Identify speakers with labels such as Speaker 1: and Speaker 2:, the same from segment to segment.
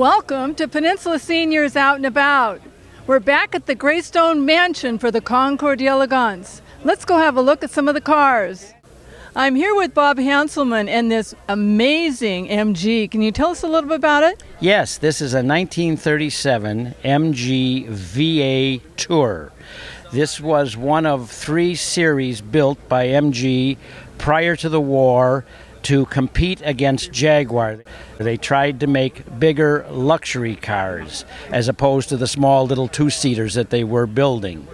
Speaker 1: Welcome to Peninsula Seniors Out and About. We're back at the Greystone Mansion for the Concours d'Elegance. Let's go have a look at some of the cars. I'm here with Bob Hanselman and this amazing MG. Can you tell us a little bit about it?
Speaker 2: Yes, this is a 1937 MG VA Tour. This was one of 3 series built by MG prior to the war to compete against Jaguar. They tried to make bigger luxury cars as opposed to the small little 2-seaters that they were building.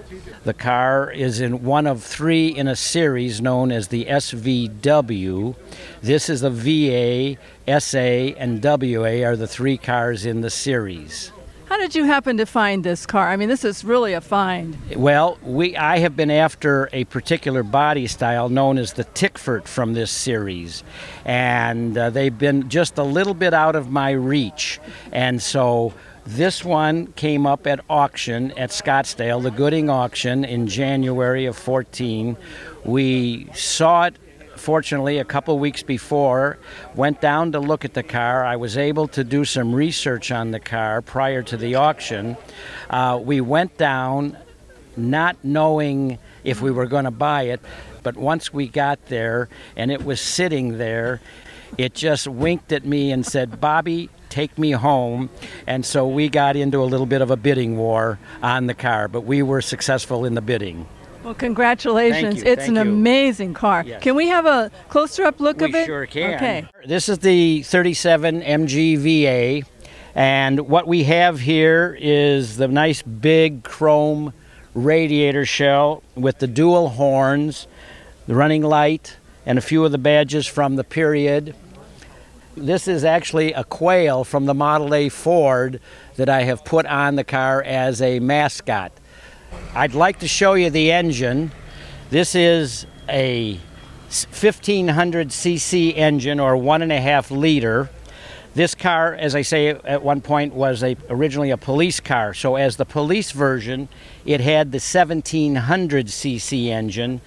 Speaker 2: The car is in one of 3 in a series known as the SVW. This is the VA, SA, and WA are the 3 cars in the series.
Speaker 1: How did you happen to find this car? I mean, this is really a find.
Speaker 2: Well, I have been after a particular body style known as the Tickford from this series, and they've been just a little bit out of my reach. And so this one came up at auction at Scottsdale, the Gooding auction, in January of 14. We saw it, fortunately, a couple weeks before, went down to look at the car. I was able to do some research on the car prior to the auction. We went down not knowing if we were going to buy it, but once we got there and it was sitting there, it just winked at me and said, "Bobby, take me home." And so we got into a little bit of a bidding war on the car, but we were successful in the bidding.
Speaker 1: Well, congratulations.
Speaker 2: Thank you.
Speaker 1: It's an amazing car.
Speaker 2: Yes.
Speaker 1: Can we have a closer up look of it?
Speaker 2: We sure can.
Speaker 1: Okay.
Speaker 2: This is the 37 MG VA, and what we have here is the nice big chrome radiator shell with the dual horns, the running light, and a few of the badges from the period. This is actually a quail from the Model A Ford that I have put on the car as a mascot. I'd like to show you the engine. This is a 1500cc engine, or 1.5 liter. This car, as I say, at one point was originally a police car. So as the police version, it had the 1700cc engine,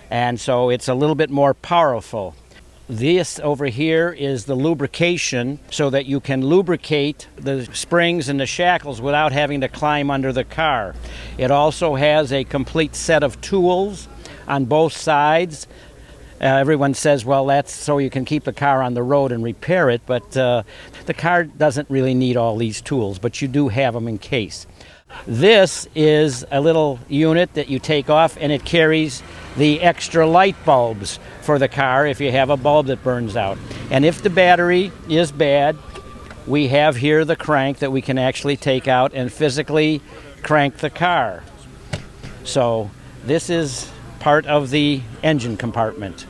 Speaker 2: and so it's a little bit more powerful. This over here is the lubrication, so that you can lubricate the springs and the shackles without having to climb under the car. It also has a complete set of tools on both sides. Everyone says, well, that's so you can keep the car on the road and repair it, but the car doesn't really need all these tools, but you do have them in case. This is a little unit that you take off, and it carries the extra light bulbs for the car if you have a bulb that burns out. And if the battery is bad, we have here the crank that we can actually take out and physically crank the car. So this is part of the engine compartment.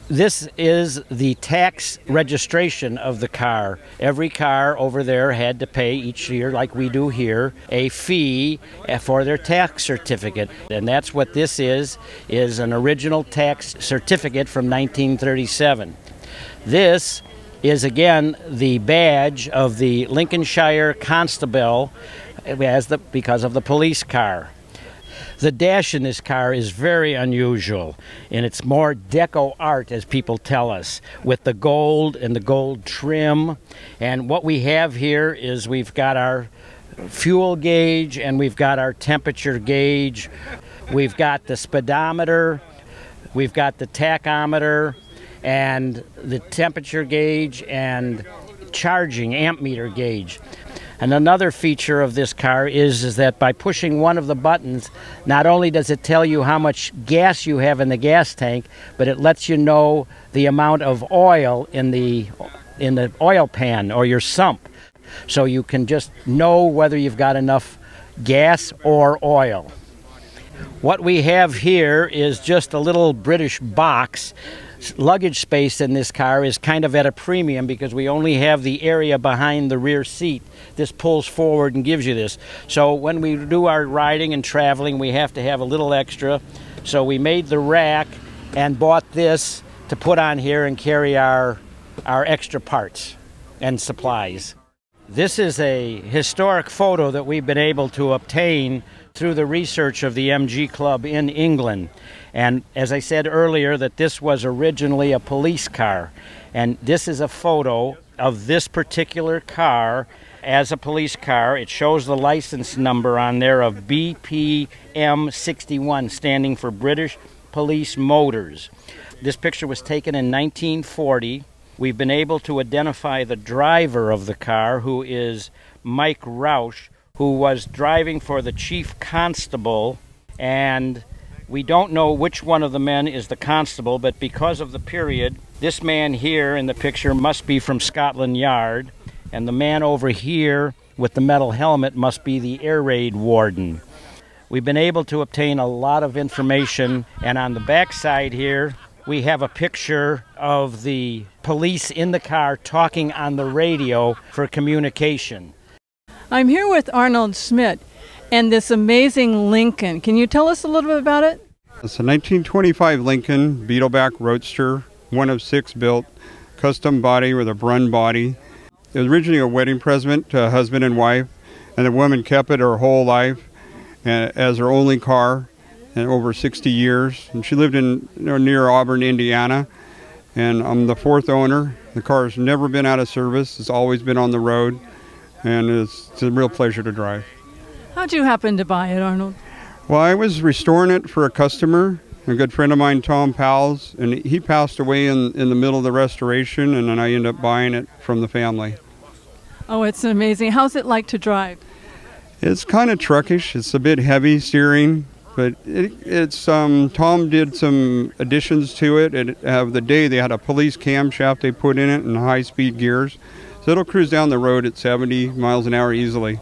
Speaker 2: This is the tax registration of the car. Every car over there had to pay each year, like we do here, a fee for their tax certificate. And that's what this is an original tax certificate from 1937. This is, again, the badge of the Lincolnshire Constable because of the police car. The dash in this car is very unusual, and it's more deco art, as people tell us, with the gold and the gold trim. And what we have here is we've got our fuel gauge and we've got our temperature gauge. We've got the speedometer, we've got the tachometer, and the temperature gauge and charging amp meter gauge. And another feature of this car is that by pushing one of the buttons, not only does it tell you how much gas you have in the gas tank, but it lets you know the amount of oil in the oil pan or your sump. So you can just know whether you've got enough gas or oil. What we have here is just a little British box. Luggage space in this car is kind of at a premium because we only have the area behind the rear seat. This pulls forward and gives you this. So when we do our riding and traveling, we have to have a little extra. So we made the rack and bought this to put on here and carry our extra parts and supplies. This is a historic photo that we've been able to obtain through the research of the MG Club in England. And as I said earlier, that this was originally a police car. And this is a photo of this particular car as a police car. It shows the license number on there of BPM 61, standing for British Police Motors. This picture was taken in 1940. We've been able to identify the driver of the car, who is Mike Roush, who was driving for the chief constable, and we don't know which one of the men is the constable, but because of the period, this man here in the picture must be from Scotland Yard, and the man over here with the metal helmet must be the air raid warden. We've been able to obtain a lot of information, and on the back side here, we have a picture of the police in the car talking on the radio for communication.
Speaker 1: I'm here with Arnold Schmidt and this amazing Lincoln. Can you tell us a little bit about it?
Speaker 3: It's a 1925 Lincoln Beetleback Roadster, one of 6 built, custom body with a Brun body. It was originally a wedding present to a husband and wife, and the woman kept it her whole life as her only car in over 60 years. And she lived in near Auburn, Indiana, and I'm the 4th owner. The car's never been out of service. It's always been on the road, and it's a real pleasure to drive.
Speaker 1: How'd you happen to buy it, Arnold?
Speaker 3: Well, I was restoring it for a customer, a good friend of mine, Tom Powell's, and he passed away in the middle of the restoration, and then I ended up buying it from the family.
Speaker 1: Oh, it's amazing. How's it like to drive?
Speaker 3: It's kind of truckish. It's a bit heavy steering, but Tom did some additions to it. The day they had a police camshaft they put in it and high-speed gears, so it'll cruise down the road at 70 miles an hour easily.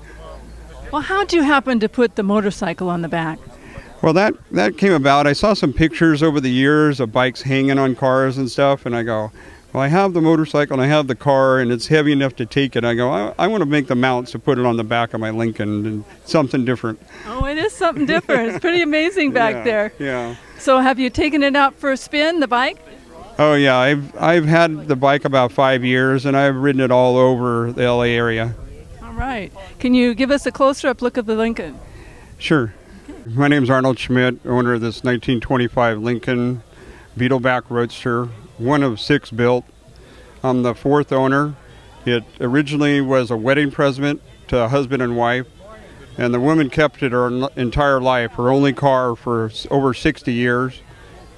Speaker 1: Well, how'd you happen to put the motorcycle on the back?
Speaker 3: Well, that came about. I saw some pictures over the years of bikes hanging on cars and stuff, and I go, well, I have the motorcycle and I have the car, and it's heavy enough to take it. I go, I want to make the mounts to put it on the back of my Lincoln, and something different.
Speaker 1: Oh, it is something different. It's pretty amazing back there.
Speaker 3: Yeah.
Speaker 1: So have you taken it out for a spin, the bike?
Speaker 3: Oh, yeah. I've had the bike about 5 years, and I've ridden it all over the LA area.
Speaker 1: All right. Can you give us a closer-up look of the Lincoln?
Speaker 3: Sure. My name's Arnold Schmidt, owner of this 1925 Lincoln Beetleback Roadster, one of 6 built. I'm the 4th owner. It originally was a wedding present to a husband and wife, and the woman kept it her entire life, her only car for over 60 years.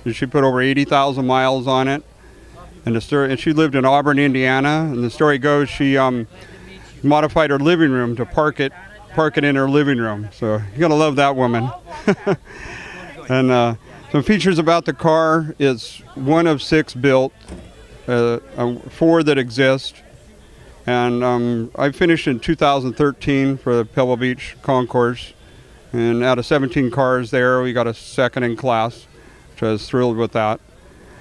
Speaker 3: And she put over 80,000 miles on it. And she lived in Auburn, Indiana, and the story goes she modified her living room to park it in her living room. So you're gonna love that woman. And some features about the car: it's one of 6 built, 4 that exist, and I finished in 2013 for the Pebble Beach Concours, and out of 17 cars there, we got a 2nd in class, which I was thrilled with that.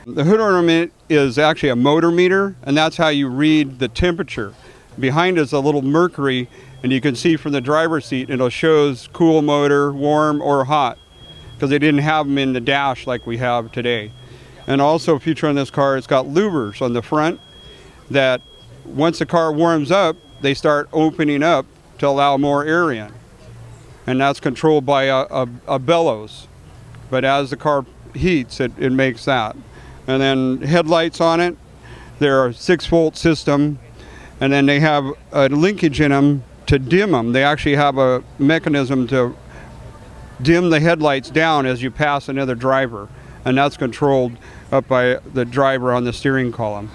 Speaker 3: The hood ornament is actually a motor meter, and that's how you read the temperature. Behind is a little mercury, and you can see from the driver's seat, it'll shows cool motor, warm, or hot, because they didn't have them in the dash like we have today. And also a feature on this car, it's got louvers on the front that once the car warms up, they start opening up to allow more air in. And that's controlled by a bellows. But as the car heats, it makes that. And then headlights on it, they're a 6-volt system, and then they have a linkage in them to dim them. They actually have a mechanism to dim the headlights down as you pass another driver, and that's controlled up by the driver on the steering column.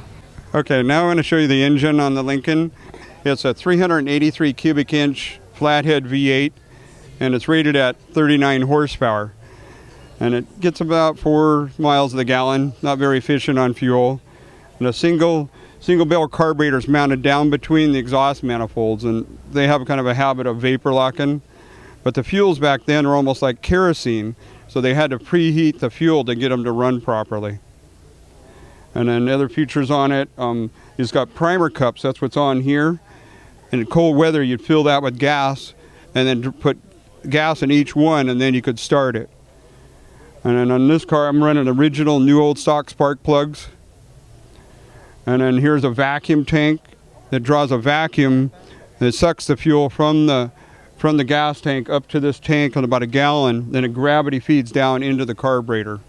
Speaker 3: Okay, now I'm going to show you the engine on the Lincoln. It's a 383 cubic inch flathead V8, and it's rated at 39 horsepower. And it gets about 4 miles to the gallon, not very efficient on fuel. And a single barrel carburetor is mounted down between the exhaust manifolds, and they have kind of a habit of vapor locking. But the fuels back then were almost like kerosene, so they had to preheat the fuel to get them to run properly. And then other features on it, it's got primer cups, that's what's on here. In cold weather, you'd fill that with gas, and then put gas in each one, and then you could start it. And then on this car, I'm running original new old stock spark plugs. And then here's a vacuum tank that draws a vacuum that sucks the fuel from the gas tank up to this tank on about a gallon, then it gravity feeds down into the carburetor.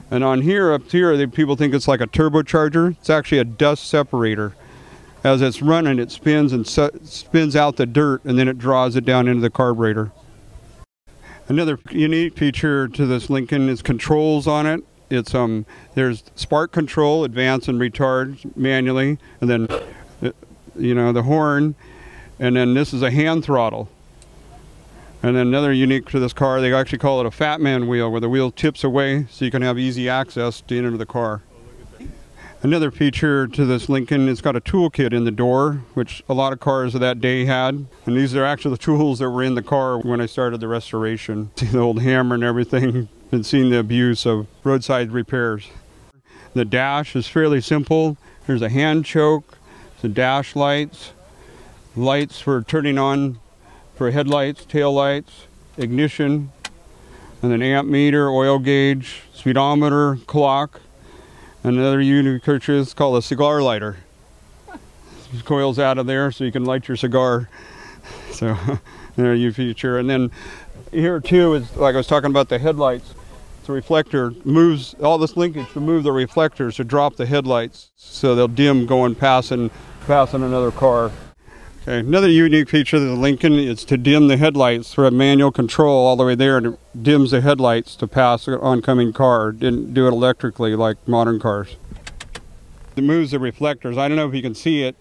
Speaker 3: And on here, up here, people think it's like a turbocharger. It's actually a dust separator. as it's running, it spins and spins out the dirt, and then it draws it down into the carburetor. Another unique feature to this Lincoln is controls on it. It's there's spark control, advance and retard manually, and then the horn, and then this is a hand throttle. And then another unique to this car, they actually call it a fat man wheel, where the wheel tips away so you can have easy access to enter the car. Another feature to this Lincoln, it's got a toolkit in the door, which a lot of cars of that day had. And these are actually the tools that were in the car when I started the restoration. See the old hammer and everything, and seeing the abuse of roadside repairs. The dash is fairly simple. There's a hand choke, the dash lights, lights for turning on for headlights, tail lights, ignition, and then amp meter, oil gauge, speedometer, clock. Another unique feature is called a cigar lighter. It coils out of there so you can light your cigar. So another unique feature. And then here too is, like I was talking about the headlights, the reflector moves, all this linkage to move the reflectors to drop the headlights so they'll dim going passing another car. Okay, another unique feature of the Lincoln is to dim the headlights for a manual control all the way there, and it dims the headlights to pass an oncoming car. It didn't do it electrically like modern cars. It moves the reflectors. I don't know if you can see it.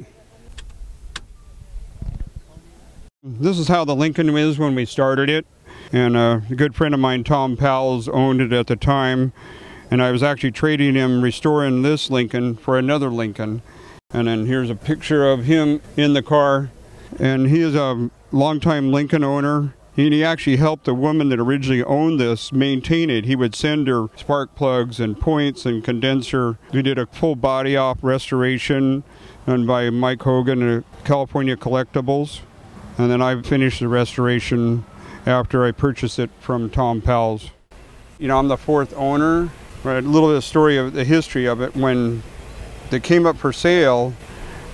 Speaker 3: This is how the Lincoln is when we started it, and a good friend of mine, Tom Powell's, owned it at the time, and I was actually trading him, restoring this Lincoln for another Lincoln. And then here's a picture of him in the car, and he is a longtime Lincoln owner. He actually helped the woman that originally owned this maintain it. He would send her spark plugs and points and condenser. We did a full body off restoration done by Mike Hogan at California Collectibles, and then I finished the restoration after I purchased it from Tom Powell's. I'm the fourth owner. A little bit of story of the history of it. When they came up for sale,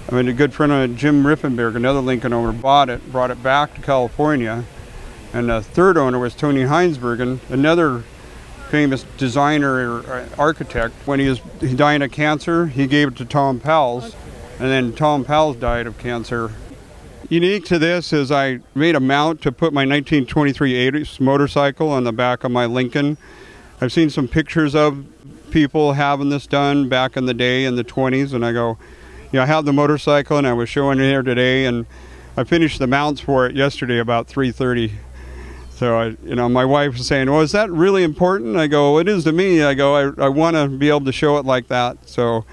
Speaker 3: a good friend of Jim Riffenberg, another Lincoln owner, bought it, brought it back to California. And the third owner was Tony Heinsbergen, another famous designer or architect. When he died of cancer, he gave it to Tom Powell's, and then Tom Powell's died of cancer. Unique to this is I made a mount to put my 1923 Ace motorcycle on the back of my Lincoln. I've seen some pictures of people having this done back in the day in the 20s, and I go, I have the motorcycle, and I was showing it here today, and I finished the mounts for it yesterday about 3:30. So my wife was saying, well, is that really important? I go, it is to me. I go, I want to be able to show it like that. So,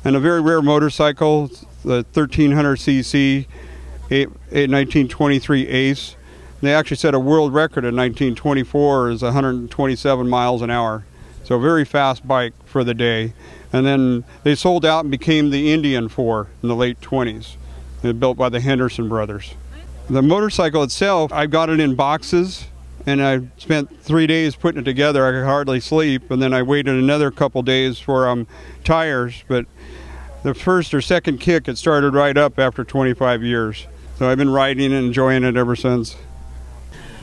Speaker 3: and a very rare motorcycle, the 1300cc 1923 Ace. They actually set a world record in 1924 is 127 miles an hour. So a very fast bike for the day. And then they sold out and became the Indian 4 in the late 20s. They're built by the Henderson brothers. The motorcycle itself, I got it in boxes, and I spent 3 days putting it together. I could hardly sleep, and then I waited another couple days for tires. But the first or second kick, it started right up after 25 years. So I've been riding and enjoying it ever since.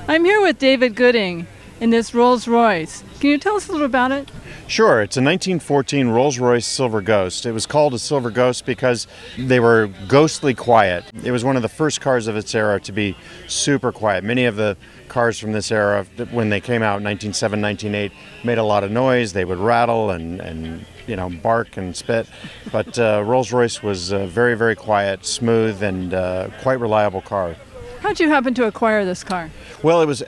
Speaker 1: I'm here with David Gooding in this Rolls-Royce. Can you tell us a little about it?
Speaker 4: Sure. It's a 1914 Rolls-Royce Silver Ghost. It was called a Silver Ghost because they were ghostly quiet. It was one of the first cars of its era to be super quiet. Many of the cars from this era, when they came out in 1907, 1908, made a lot of noise. They would rattle and bark and spit. But Rolls-Royce was a very, very quiet, smooth, and quite reliable car.
Speaker 1: How'd you happen to acquire this car?
Speaker 4: Well, it was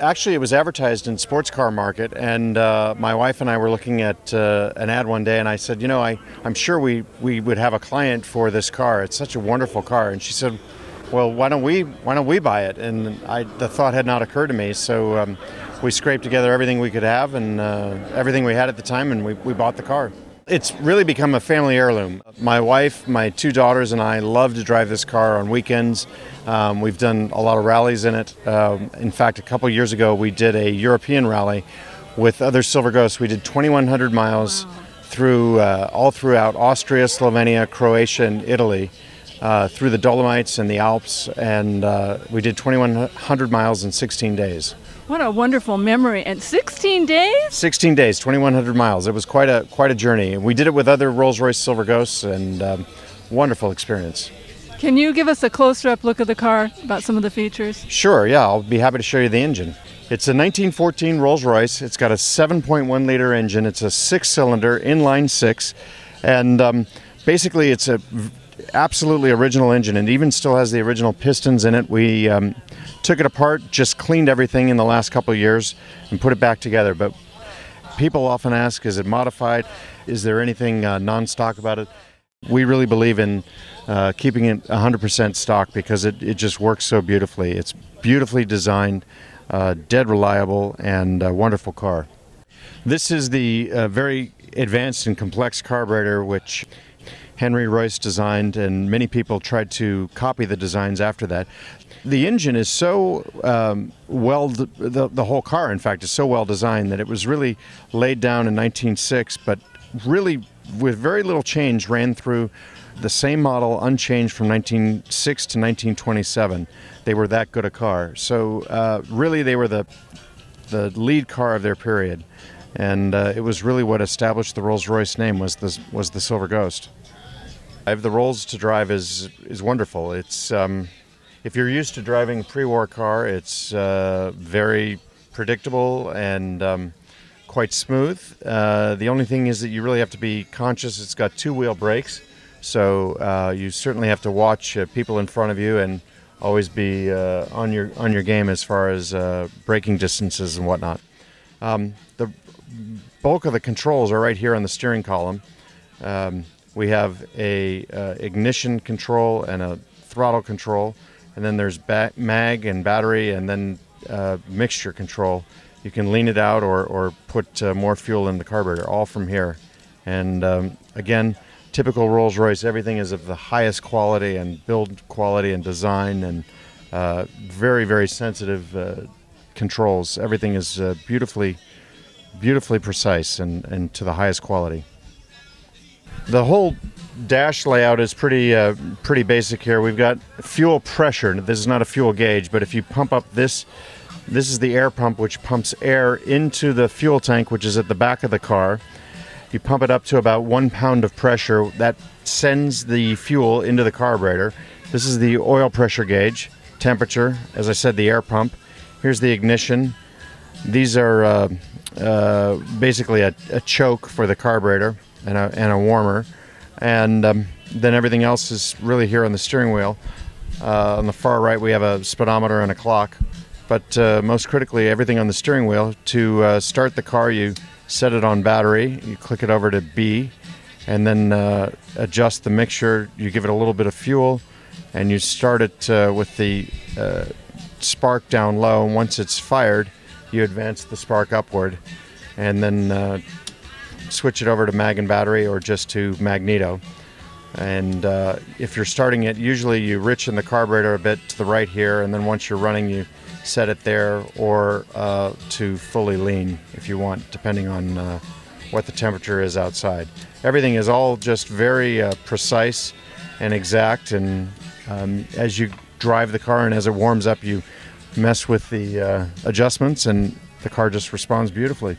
Speaker 4: advertised in Sports Car Market, and my wife and I were looking at an ad one day, and I said, I'm sure we would have a client for this car. It's such a wonderful car. And she said, well, why don't we buy it? And the thought had not occurred to me, so we scraped together everything we could have and everything we had at the time, and we bought the car. It's really become a family heirloom. My wife, my two daughters, and I love to drive this car on weekends. We've done a lot of rallies in it. In fact, a couple years ago, we did a European rally with other Silver Ghosts. We did 2,100 miles through all throughout Austria, Slovenia, Croatia, and Italy, through the Dolomites and the Alps, and we did 2,100 miles in 16 days.
Speaker 1: What a wonderful memory. And 16 days?
Speaker 4: 16 days, 2,100 miles. It was quite a journey. We did it with other Rolls-Royce Silver Ghosts, and wonderful experience.
Speaker 1: Can you give us a closer-up look of the car, about some of the features?
Speaker 4: Sure, yeah, I'll be happy to show you the engine. It's a 1914 Rolls-Royce. It's got a 7.1-liter engine. It's a 6-cylinder, inline 6, and basically it's a absolutely original engine, and even still has the original pistons in it. We took it apart, just cleaned everything in the last couple of years, and put it back together. But people often ask, is it modified? Is there anything non-stock about it? We really believe in keeping it 100% stock because it just works so beautifully. It's beautifully designed, dead reliable, and a wonderful car. This is the very advanced and complex carburetor which Henry Royce designed, and many people tried to copy the designs after that. The engine is so the whole car, in fact, is so well designed that it was really laid down in 1906, but really with very little change ran through the same model unchanged from 1906 to 1927. They were that good a car. So really they were the lead car of their period, and it was really what established the Rolls-Royce name was the Silver Ghost. The Rolls to drive is wonderful. It's if you're used to driving a pre-war car, it's very predictable and quite smooth. The only thing is that you really have to be conscious. It's got two-wheel brakes, so you certainly have to watch people in front of you and always be on your game as far as braking distances and whatnot. The bulk of the controls are right here on the steering column. We have a ignition control and a throttle control, and then there's mag and battery, and then mixture control. You can lean it out or put more fuel in the carburetor, all from here. And again, typical Rolls-Royce, everything is of the highest quality and build quality and design, and very, very sensitive controls. Everything is beautifully precise and to the highest quality. The whole dash layout is pretty basic here. We've got fuel pressure. This is not a fuel gauge, but if you pump up this is the air pump, which pumps air into the fuel tank, which is at the back of the car. You pump it up to about 1 pound of pressure. That sends the fuel into the carburetor. This is the oil pressure gauge. Temperature, as I said, the air pump. Here's the ignition. These are basically a choke for the carburetor and a warmer, and then everything else is really here on the steering wheel. On the far right we have a speedometer and a clock, but most critically everything on the steering wheel. To start the car, you set it on battery, you click it over to B, and then adjust the mixture. You give it a little bit of fuel and you start it with the spark down low, and once it's fired you advance the spark upward, and then switch it over to mag and battery or just to magneto. And if you're starting it, usually you richen the carburetor a bit to the right here, and then once you're running you set it there, or to fully lean if you want, depending on what the temperature is outside. Everything is all just very precise and exact, and as you drive the car and as it warms up you mess with the adjustments and the car just responds beautifully.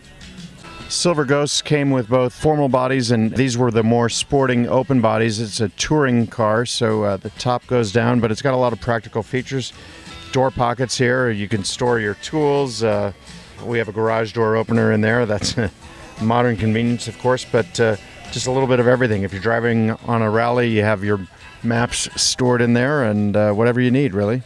Speaker 4: Silver Ghosts came with both formal bodies, and these were the more sporting open bodies. It's a touring car, so the top goes down, but it's got a lot of practical features. Door pockets here, you can store your tools. We have a garage door opener in there. That's a modern convenience, of course, but just a little bit of everything. If you're driving on a rally, you have your maps stored in there, and whatever you need, really.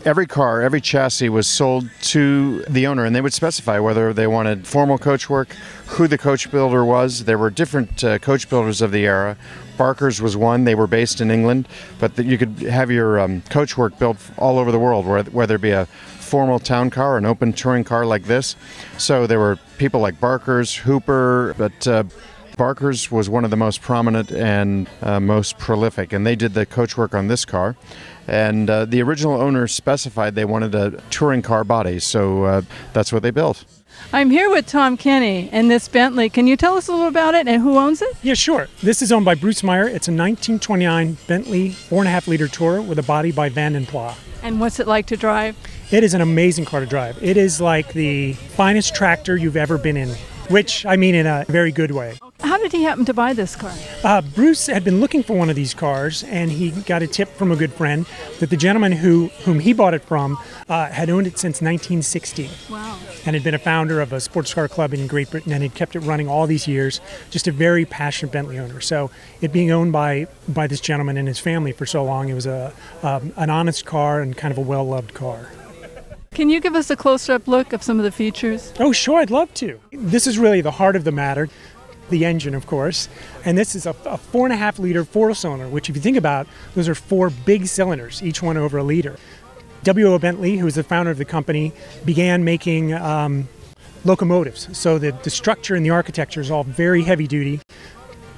Speaker 4: Every car, every chassis was sold to the owner, and they would specify whether they wanted formal coachwork, who the coach builder was. There were different coach builders of the era. Barker's was one. They were based in England, but you could have your coachwork built all over the world, whether it be a formal town car or an open touring car like this. So there were people like Barker's, Hooper, but Barker's was one of the most prominent and most prolific, and they did the coachwork on this car. And the original owner specified they wanted a touring car body, so that's what they built.
Speaker 1: I'm here with Tom Kenny and this Bentley. Can you tell us a little about it and who owns it?
Speaker 5: Yeah, sure. This is owned by Bruce Meyer. It's a 1929 Bentley 4.5-liter Tourer with a body by Van den Pla.
Speaker 1: And what's it like to drive?
Speaker 5: It is an amazing car to drive. It is like the finest tractor you've ever been in, which I mean in a very good way.
Speaker 1: How how did he happen to buy this car?
Speaker 5: Bruce had been looking for one of these cars, and he got a tip from a good friend that the gentleman whom he bought it from had owned it since 1960.
Speaker 1: Wow.
Speaker 5: And had been a founder of a sports car club in Great Britain, and had kept it running all these years. Just a very passionate Bentley owner. So it being owned by this gentleman and his family for so long, it was an honest car and kind of a well-loved car.
Speaker 1: Can you give us a close-up look of some of the features?
Speaker 5: Oh, sure, I'd love to. This is really the heart of the matter, the engine, of course. And this is a 4.5-liter four-cylinder, which if you think about, those are 4 big cylinders, each one over a liter. W.O. Bentley, who was the founder of the company, began making locomotives. So the structure and the architecture is all very heavy-duty,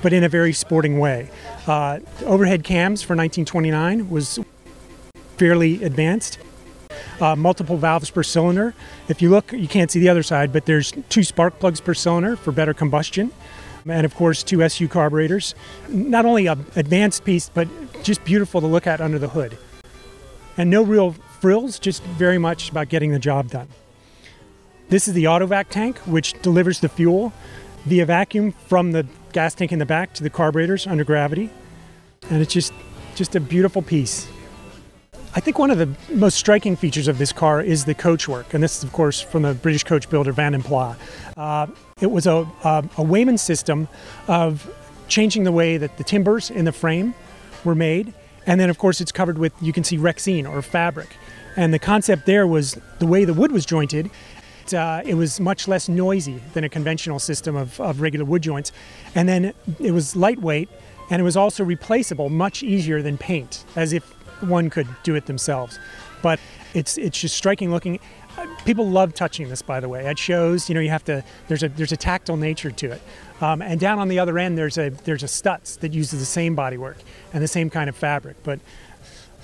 Speaker 5: but in a very sporting way. Overhead cams for 1929 was fairly advanced. Multiple valves per cylinder. If you look, you can't see the other side, but there's 2 spark plugs per cylinder for better combustion. And of course, 2 SU carburetors. Not only an advanced piece, but just beautiful to look at under the hood. And no real frills, just very much about getting the job done. This is the AutoVac tank, which delivers the fuel via vacuum from the gas tank in the back to the carburetors under gravity. And it's just a beautiful piece. I think one of the most striking features of this car is the coachwork, and this is, of course, from the British coach builder Van den Pla. It was a Wayman system of changing the way that the timbers in the frame were made, and then, of course, it's covered with, you can see, Rexine, or fabric. And the concept there was the way the wood was jointed. It was much less noisy than a conventional system of regular wood joints, and then it was lightweight, and it was also replaceable much easier than paint, as if one could do it themselves. But it's just striking looking. People love touching this, by the way. At shows, you have to, there's a tactile nature to it. And down on the other end, there's a Stutz that uses the same bodywork and the same kind of fabric. But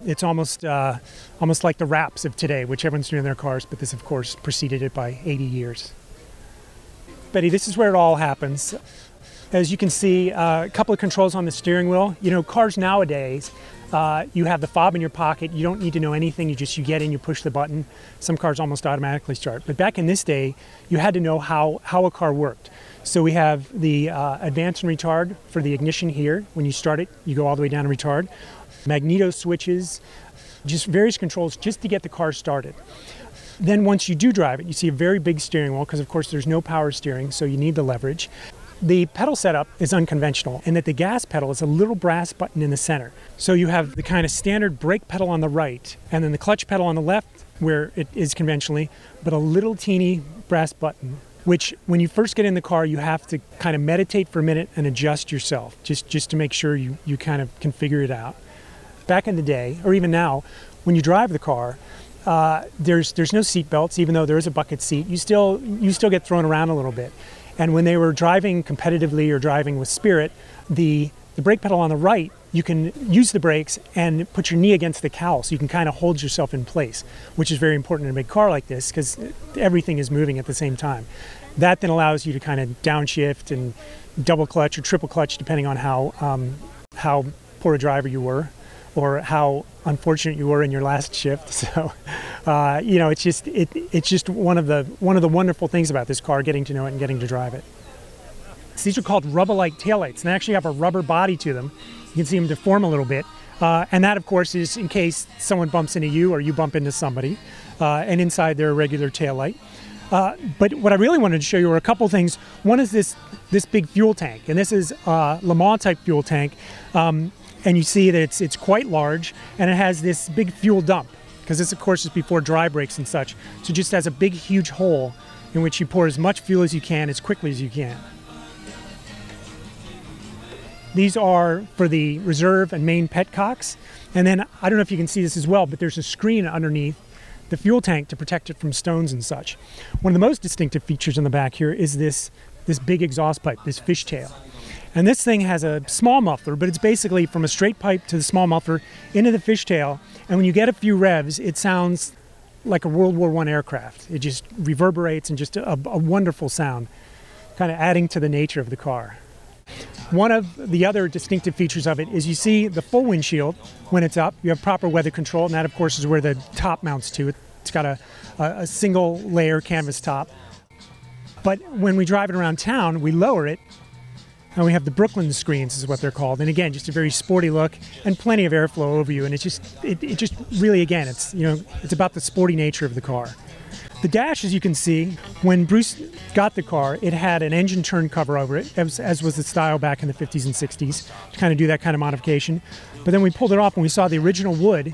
Speaker 5: it's almost like the wraps of today, which everyone's doing in their cars, but this, of course, preceded it by 80 years. Betty, this is where it all happens. As you can see, a couple of controls on the steering wheel. Cars nowadays, you have the fob in your pocket. You don't need to know anything. You get in, you push the button. Some cars almost automatically start. But back in this day, you had to know how a car worked. So we have the advance and retard for the ignition here. When you start it, you go all the way down to retard. Magneto switches, just various controls just to get the car started. Then once you do drive it, you see a very big steering wheel because, of course, there's no power steering, so you need the leverage. The pedal setup is unconventional in that the gas pedal is a little brass button in the center. So you have the kind of standard brake pedal on the right, and then the clutch pedal on the left, where it is conventionally, but a little teeny brass button, which when you first get in the car, you have to kind of meditate for a minute and adjust yourself, just to make sure you kind of can figure it out. Back in the day, or even now, when you drive the car, there's no seat belts, even though there is a bucket seat. You still get thrown around a little bit. And when they were driving competitively or driving with spirit, the brake pedal on the right, you can use the brakes and put your knee against the cowl so you can kind of hold yourself in place, which is very important in a big car like this because everything is moving at the same time. That then allows you to kind of downshift and double clutch or triple clutch depending on how poor a driver you were or how unfortunate you were in your last shift. So, it's just one of the wonderful things about this car, getting to know it and getting to drive it. So these are called rubber-like taillights, and they actually have a rubber body to them. You can see them deform a little bit, and that, of course, is in case someone bumps into you or you bump into somebody. And inside they're a regular taillight. But what I really wanted to show you are a couple things. One is this big fuel tank, and this is a Le Mans type fuel tank. And you see that it's quite large, and it has this big fuel dump, because this, of course, is before dry brakes and such. So it just has a big, huge hole in which you pour as much fuel as you can, as quickly as you can. These are for the reserve and main petcocks. And then, I don't know if you can see this as well, but there's a screen underneath the fuel tank to protect it from stones and such. One of the most distinctive features in the back here is this big exhaust pipe, this fishtail. And this thing has a small muffler, but it's basically from a straight pipe to the small muffler into the fishtail. And when you get a few revs, it sounds like a World War I aircraft. It just reverberates and just a wonderful sound, kind of adding to the nature of the car. One of the other distinctive features of it is you see the full windshield when it's up. You have proper weather control, and that, of course, is where the top mounts to. It's got a single layer canvas top. But when we drive it around town, we lower it, And we have the Brooklyn screens is what they're called. And again, just a very sporty look and plenty of airflow over you. And it's just, it just really, again, it's, you know, it's about the sporty nature of the car. The dash, as you can see, when Bruce got the car, it had an engine turn cover over it, as was the style back in the 50s and 60s, to kind of do that kind of modification. But then we pulled it off and we saw the original wood,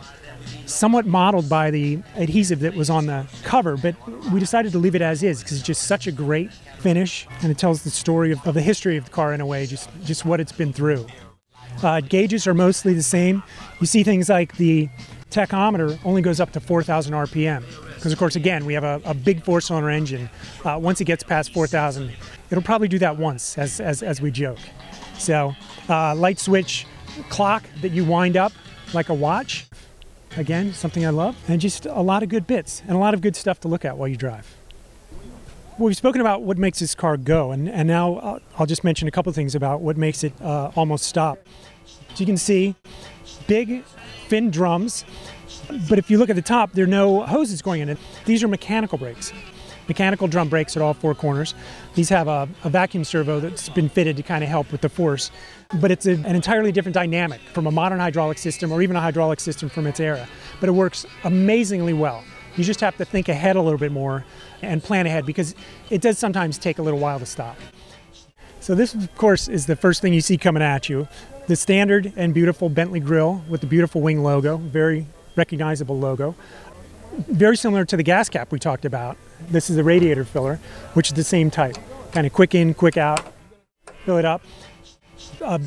Speaker 5: somewhat modeled by the adhesive that was on the cover, but we decided to leave it as is because it's just such a great finish, and it tells the story of the history of the car in a way, just what it's been through. Gauges are mostly the same. You see things like the tachometer only goes up to 4,000 RPM because, of course, again, we have a big four-cylinder engine. Once it gets past 4,000, it'll probably do that once, as we joke. So, light switch clock that you wind up like a watch. Again, something I love, and just a lot of good bits and a lot of good stuff to look at while you drive. Well, we've spoken about what makes this car go, and now I'll just mention a couple things about what makes it almost stop. So you can see big fin drums, but if you look at the top, there are no hoses going in it. These are mechanical brakes. Mechanical drum brakes at all four corners. These have a vacuum servo that's been fitted to kind of help with the force, but it's an entirely different dynamic from a modern hydraulic system or even a hydraulic system from its era. But it works amazingly well. You just have to think ahead a little bit more and plan ahead because it does sometimes take a little while to stop. So this, of course, is the first thing you see coming at you. The standard and beautiful Bentley grille with the beautiful wing logo, very recognizable logo. Very similar to the gas cap we talked about. This is the radiator filler, which is the same type. Kind of quick in, quick out, fill it up. A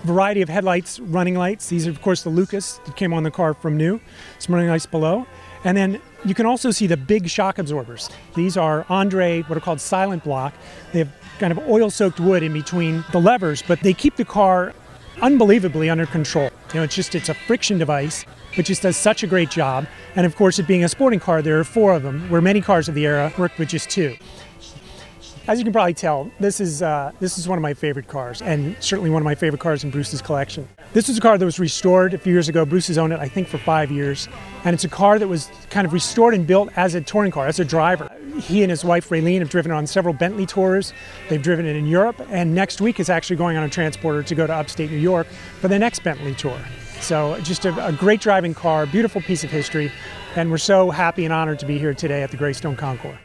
Speaker 5: variety of headlights, running lights. These are, of course, the Lucas that came on the car from new. Some running lights below. And then you can also see the big shock absorbers. These are Andre, what are called silent block. They have kind of oil-soaked wood in between the levers, but they keep the car unbelievably under control. You know, it's a friction device, but just does such a great job. And of course, it being a sporting car, there are 4 of them, where many cars of the era worked with just 2. As you can probably tell, this is one of my favorite cars, and certainly one of my favorite cars in Bruce's collection. This was a car that was restored a few years ago. Bruce has owned it, I think, for 5 years. And it's a car that was kind of restored and built as a touring car, as a driver. He and his wife, Raylene, have driven it on several Bentley tours. They've driven it in Europe, and next week is actually going on a transporter to go to upstate New York for the next Bentley tour. So just a great driving car, beautiful piece of history, and we're so happy and honored to be here today at the Greystone Concours.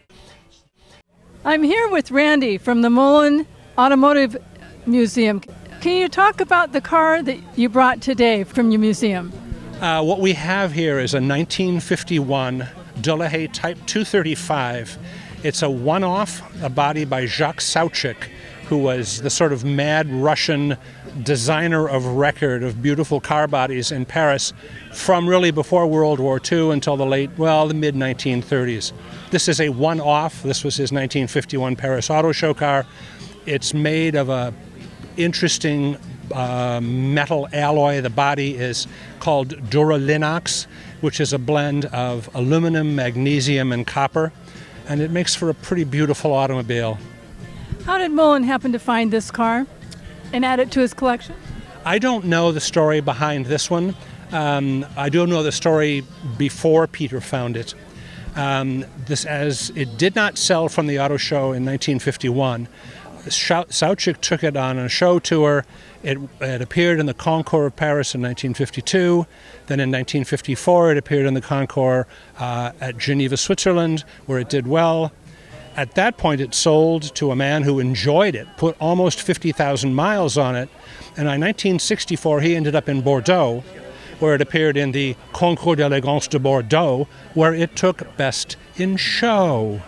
Speaker 1: I'm here with Randy from the Mullen Automotive Museum. Can you talk about the car that you brought today from your museum?
Speaker 6: What we have here is a 1951 Delahaye Type 235. It's a one-off, a body by Jacques Sauchik, who was the sort of mad Russian designer of record of beautiful car bodies in Paris from really before World War II until the mid-1930s. This is a one-off. This was his 1951 Paris Auto Show car. It's made of a interesting metal alloy. The body is called Duralinox, which is a blend of aluminum, magnesium, and copper, and it makes for a pretty beautiful automobile.
Speaker 1: How did Mullen happen to find this car and add it to his collection?
Speaker 6: I don't know the story behind this one. I do know the story before Peter found it. As it did not sell from the auto show in 1951. Sauchik took it on a show tour. It appeared in the Concours of Paris in 1952. Then in 1954, it appeared in the Concours at Geneva, Switzerland, where it did well. At that point, it sold to a man who enjoyed it, put almost 50,000 miles on it, and in 1964, he ended up in Bordeaux, where it appeared in the Concours d'Elegance de Bordeaux, where it took Best in Show.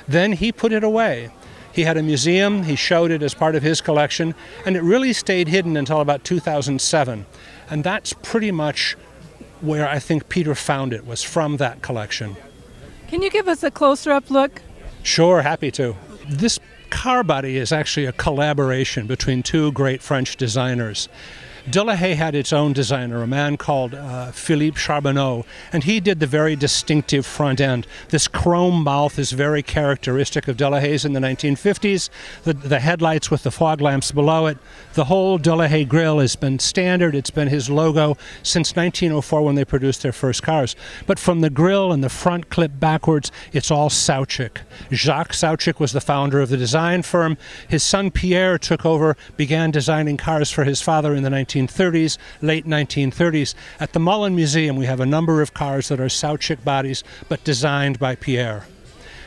Speaker 6: Then he put it away. He had a museum, he showed it as part of his collection, and it really stayed hidden until about 2007. And that's pretty much where I think Peter found it, was from that collection.
Speaker 1: Can you give us a closer-up look?
Speaker 6: Sure, happy to. This car body is actually a collaboration between 2 great French designers. Delahaye had its own designer, a man called Philippe Charbonneau, and he did the very distinctive front end. This chrome mouth is very characteristic of Delahaye's in the 1950s. The headlights with the fog lamps below it. The whole Delahaye grille has been standard. It's been his logo since 1904 when they produced their first cars. But from the grille and the front clip backwards, it's all Sauchik. Jacques Sauchik was the founder of the design firm. His son Pierre took over, began designing cars for his father in the 1930s, late 1930s. At the Mullen Museum, we have a number of cars that are Sauchik bodies, but designed by Pierre.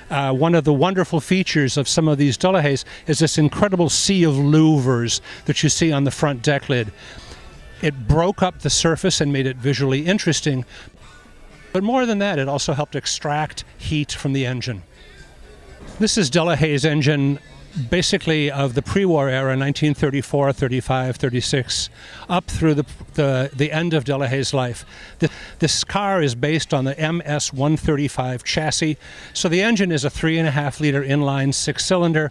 Speaker 6: One of the wonderful features of some of these Delahayes is this incredible sea of louvers that you see on the front deck lid. It broke up the surface and made it visually interesting, but more than that, it also helped extract heat from the engine. This is Delahaye's engine, basically of the pre-war era, 1934, 35, 36, up through the end of Delahaye's life. This car is based on the MS-135 chassis, so the engine is a 3.5-liter inline 6-cylinder.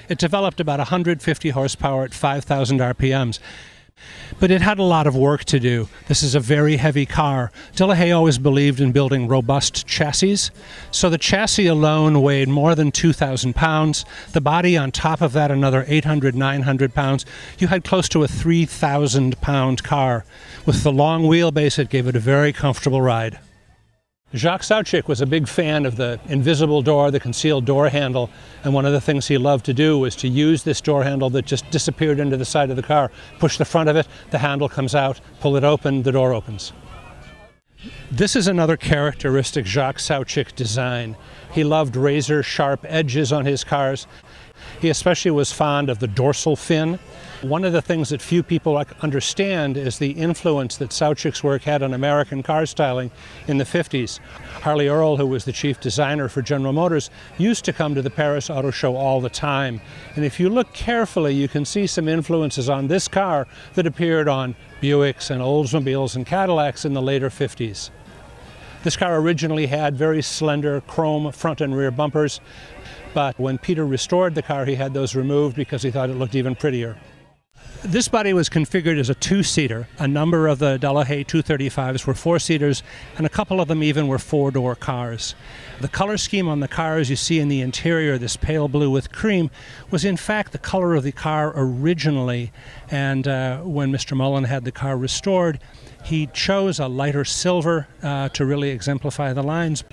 Speaker 6: It developed about 150 horsepower at 5,000 RPMs. But it had a lot of work to do. This is a very heavy car. Delahaye always believed in building robust chassis, so the chassis alone weighed more than 2,000 pounds. The body on top of that, another 800, 900 pounds. You had close to a 3,000-pound car. With the long wheelbase, it gave it a very comfortable ride. Jacques Sauchik was a big fan of the invisible door, the concealed door handle, and one of the things he loved to do was to use this door handle that just disappeared into the side of the car. Push the front of it, the handle comes out, pull it open, the door opens. This is another characteristic Jacques Sauchik design. He loved razor-sharp edges on his cars. He especially was fond of the dorsal fin. One of the things that few people understand is the influence that Sauchik's work had on American car styling in the 50s. Harley Earl, who was the chief designer for General Motors, used to come to the Paris Auto Show all the time. And if you look carefully, you can see some influences on this car that appeared on Buicks and Oldsmobiles and Cadillacs in the later 50s. This car originally had very slender chrome front and rear bumpers, but when Peter restored the car, he had those removed because he thought it looked even prettier. This body was configured as a 2-seater. A number of the Delahaye 235s were 4-seaters, and a couple of them even were 4-door cars. The color scheme on the cars you see in the interior, this pale blue with cream, was in fact the color of the car originally, and when Mr. Mullen had the car restored, he chose a lighter silver to really exemplify the lines,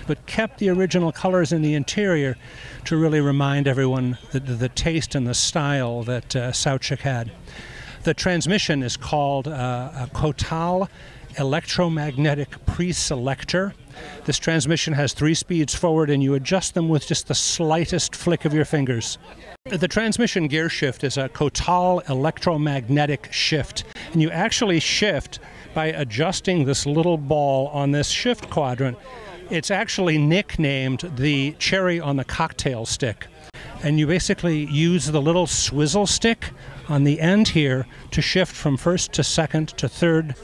Speaker 6: but kept the original colors in the interior to really remind everyone the taste and the style that Sauchik had. The transmission is called a Total electromagnetic pre-selector. This transmission has 3 speeds forward, and you adjust them with just the slightest flick of your fingers. The transmission gear shift is a Total electromagnetic shift, and you actually shift by adjusting this little ball on this shift quadrant. It's actually nicknamed the cherry on the cocktail stick. And you basically use the little swizzle stick on the end here to shift from first to second to third.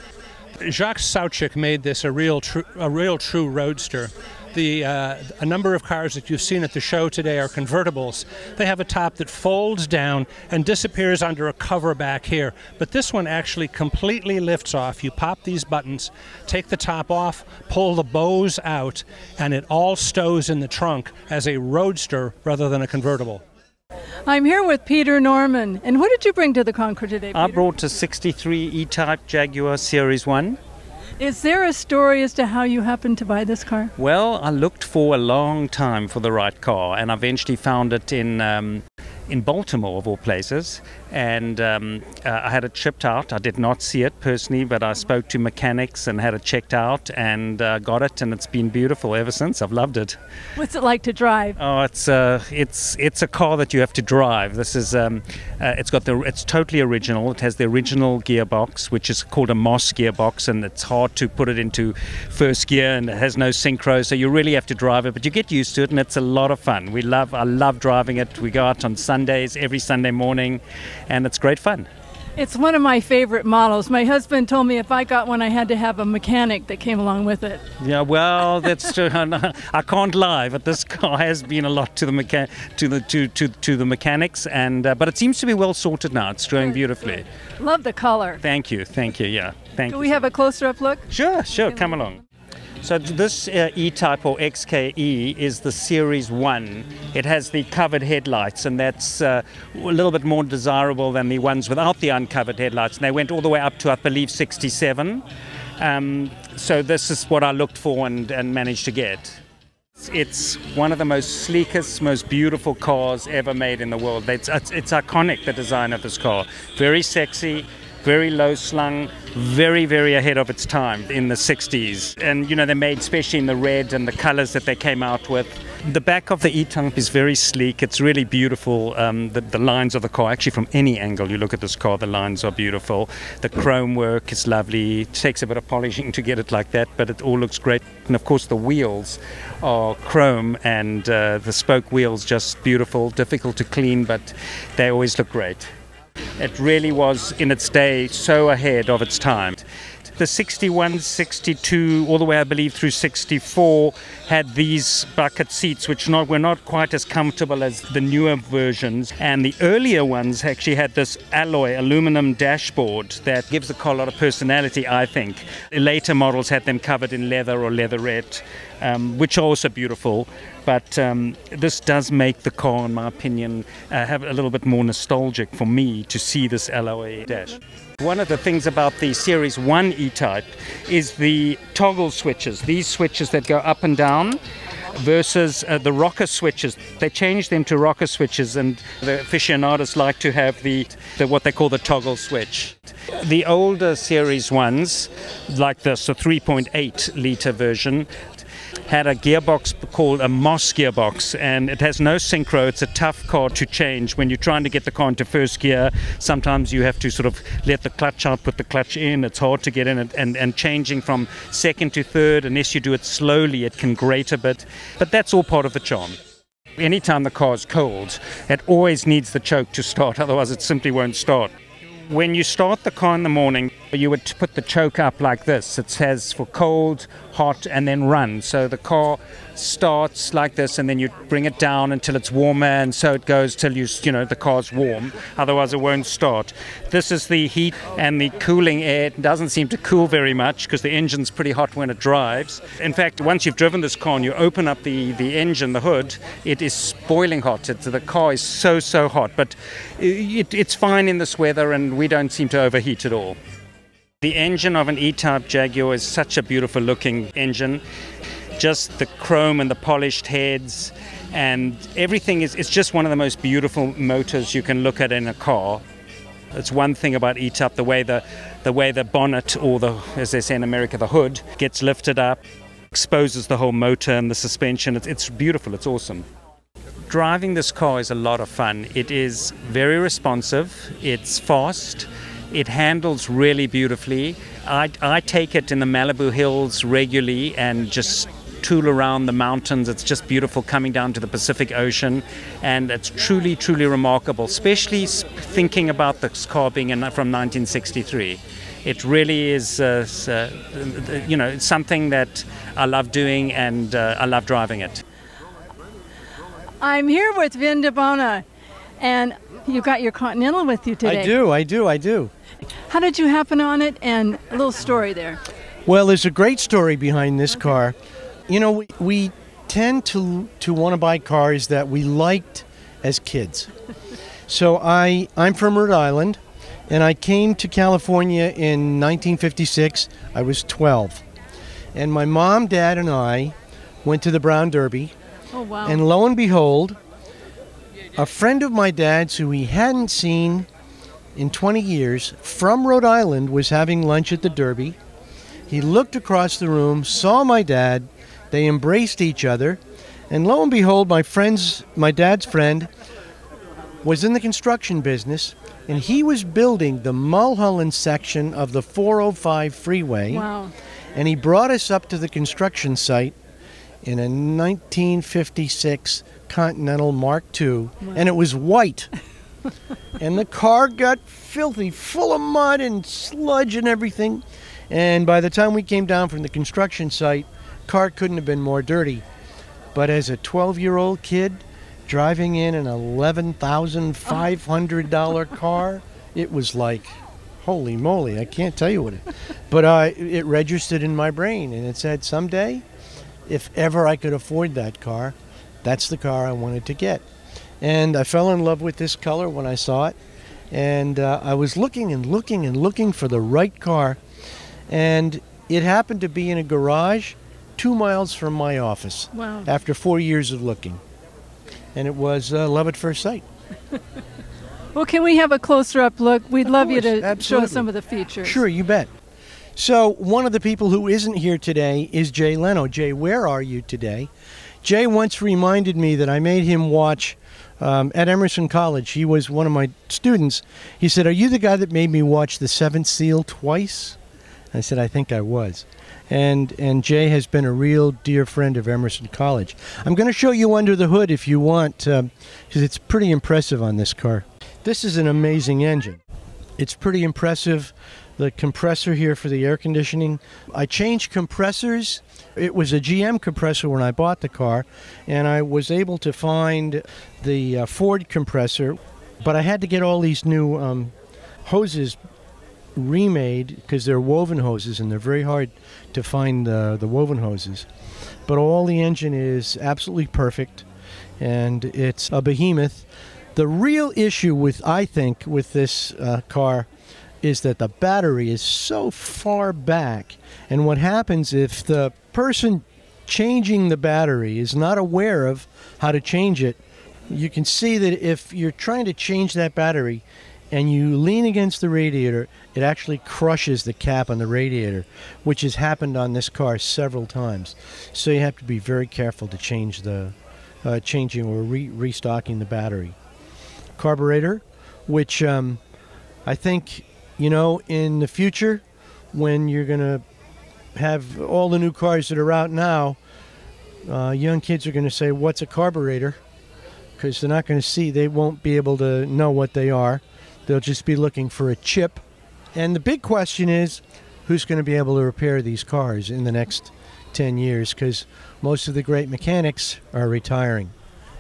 Speaker 6: Jacques Sauchik made this a real true roadster. A number of cars that you've seen at the show today are convertibles. They have a top that folds down and disappears under a cover back here. But this one actually completely lifts off. You pop these buttons, take the top off, pull the bows out, and it all stows in the trunk as a roadster rather than a convertible.
Speaker 1: I'm here with Peter Norman. And what did you bring to the Concours today, Peter?
Speaker 7: I brought a 63 E-Type Jaguar Series 1.
Speaker 1: Is there a story as to how you happened to buy this car?
Speaker 7: Well, I looked for a long time for the right car, and I eventually found it in Baltimore, of all places, and I had it shipped out. I did not see it personally, but I spoke to mechanics and had it checked out and got it, and it's been beautiful ever since. I've loved it.
Speaker 1: What's it like to drive?
Speaker 7: Oh, it's a car that you have to drive. This is it's totally original. It has the original gearbox, which is called a Moss gearbox, and it's hard to put it into first gear, and it has no synchro, so you really have to drive it, but you get used to it, and it's a lot of fun. I love driving it. We go out on Sundays, every Sunday morning, and it's great fun.
Speaker 1: It's one of my favorite models. My husband told me if I got one, I had to have a mechanic that came along with it.
Speaker 7: Yeah, well, that's true. I can't lie, but this car has been a lot to the mechanics, and but it seems to be well sorted now. It's showing beautifully.
Speaker 1: Love the color.
Speaker 7: Thank you. Yeah, thank you.
Speaker 1: Do we have a closer up look?
Speaker 7: Sure. Come along. So this E-Type or XKE is the Series 1. It has the covered headlights, and that's a little bit more desirable than the ones without the uncovered headlights. And they went all the way up to, I believe, 67. So this is what I looked for and managed to get. It's one of the most sleekest, most beautiful cars ever made in the world. It's iconic, the design of this car. Very sexy. Very low slung, very, very ahead of its time in the 60s. And, you know, they made, especially in the red and the colors that they came out with. The back of the E-Type is very sleek. It's really beautiful. The lines of the car, actually from any angle you look at this car, the lines are beautiful. The chrome work is lovely. It takes a bit of polishing to get it like that, but it all looks great. And of course the wheels are chrome, and the spoke wheels just beautiful, difficult to clean, but they always look great. It really was, in its day, so ahead of its time. The 61, 62, all the way, I believe, through 64 had these bucket seats, which were not quite as comfortable as the newer versions. And the earlier ones actually had this alloy aluminum dashboard that gives the car a lot of personality, I think. Later models had them covered in leather or leatherette, which are also beautiful. But this does make the car, in my opinion, have a little bit more nostalgic for me to see this alloy dash. One of the things about the Series 1 E-Type is the toggle switches, these switches that go up and down versus the rocker switches. They changed them to rocker switches, and the aficionados like to have the what they call the toggle switch. The older Series 1s, like this, the 3.8 litre version, had a gearbox called a Moss gearbox, and it has no synchro. It's a tough car to change. When you're trying to get the car into first gear, sometimes you have to sort of let the clutch out, put the clutch in. It's hard to get in, and changing from second to third, unless you do it slowly, it can grate a bit. But that's all part of the charm. Anytime the car is cold, it always needs the choke to start, otherwise it simply won't start. When you start the car in the morning, you would put the choke up like this. It says for cold, hot, and then run. So the car starts like this, and then you bring it down until it's warmer, and so it goes till the car's warm. Otherwise, it won't start. This is the heat and the cooling air. It doesn't seem to cool very much because the engine's pretty hot when it drives. In fact, once you've driven this car and you open up the engine, the hood, it is boiling hot. The car is so hot, but it's fine in this weather, and we don't seem to overheat at all. The engine of an E-Type Jaguar is such a beautiful looking engine. Just the chrome and the polished heads and everything it's just one of the most beautiful motors you can look at in a car. It's one thing about E-Type, the way the bonnet, or as they say in America, the hood, gets lifted up, exposes the whole motor and the suspension. It's beautiful, it's awesome. Driving this car is a lot of fun. It is very responsive, it's fast, it handles really beautifully. I take it in the Malibu hills regularly and just tool around the mountains. It's just beautiful coming down to the Pacific Ocean, and it's truly, truly remarkable, especially thinking about this car being from 1963. It really is, it's something that I love doing, and I love driving it.
Speaker 1: I'm here with Vin de Bona, and you've got your Continental with you today.
Speaker 8: I do.
Speaker 1: How did you happen on it, and a little story there?
Speaker 8: Well, there's a great story behind this car. You know, we tend to want to buy cars that we liked as kids. So I'm from Rhode Island, and I came to California in 1956. I was 12. And my mom, dad, and I went to the Brown Derby.
Speaker 1: Oh, wow.
Speaker 8: And lo and behold, a friend of my dad's who he hadn't seen in 20 years from Rhode Island was having lunch at the Derby. He looked across the room, saw my dad, they embraced each other, and lo and behold, my dad's friend was in the construction business, and he was building the Mulholland section of the 405 freeway.
Speaker 1: Wow.
Speaker 8: And he brought us up to the construction site in a 1956 Continental Mark II, wow. And it was white. and the car got filthy, full of mud and sludge and everything. And by the time we came down from the construction site, car couldn't have been more dirty. But as a 12-year-old kid driving in an $11,500 car, it was like, holy moly, I can't tell you what it. But it registered in my brain, and it said, someday, if ever I could afford that car, that's the car I wanted to get. And I fell in love with this color when I saw it. And I was looking and looking and looking for the right car. And it happened to be in a garage 2 miles from my office.
Speaker 1: Wow.
Speaker 8: After 4 years of looking. And it was love at first sight.
Speaker 1: Well, can we have a closer up look? We'd love you to
Speaker 8: absolutely.
Speaker 1: show some of the features.
Speaker 8: Sure, you bet. So one of the people who isn't here today is Jay Leno. Jay, where are you today? Jay once reminded me that I made him watch at Emerson College. He was one of my students. He said, "Are you the guy that made me watch The Seventh Seal twice?" I said, "I think I was." And Jay has been a real dear friend of Emerson College. I'm going to show you under the hood if you want, because it's pretty impressive on this car. This is an amazing engine. It's pretty impressive. The compressor here for the air conditioning. I changed compressors. It was a GM compressor when I bought the car, and I was able to find the Ford compressor, but I had to get all these new hoses remade because they're woven hoses, and they're very hard to find the woven hoses. But all the engine is absolutely perfect, and it's a behemoth. The real issue I think, with this car is that the battery is so far back, and what happens if the person changing the battery is not aware of how to change it, you can see that if you're trying to change that battery and you lean against the radiator, it actually crushes the cap on the radiator, which has happened on this car several times. So you have to be very careful to change the changing or restocking the battery. Carburetor, which I think, you know, in the future, when you're going to have all the new cars that are out now, young kids are going to say, "What's a carburetor?" Because they're not going to see, they won't be able to know what they are. They'll just be looking for a chip. And the big question is, who's going to be able to repair these cars in the next 10 years? Because most of the great mechanics are retiring,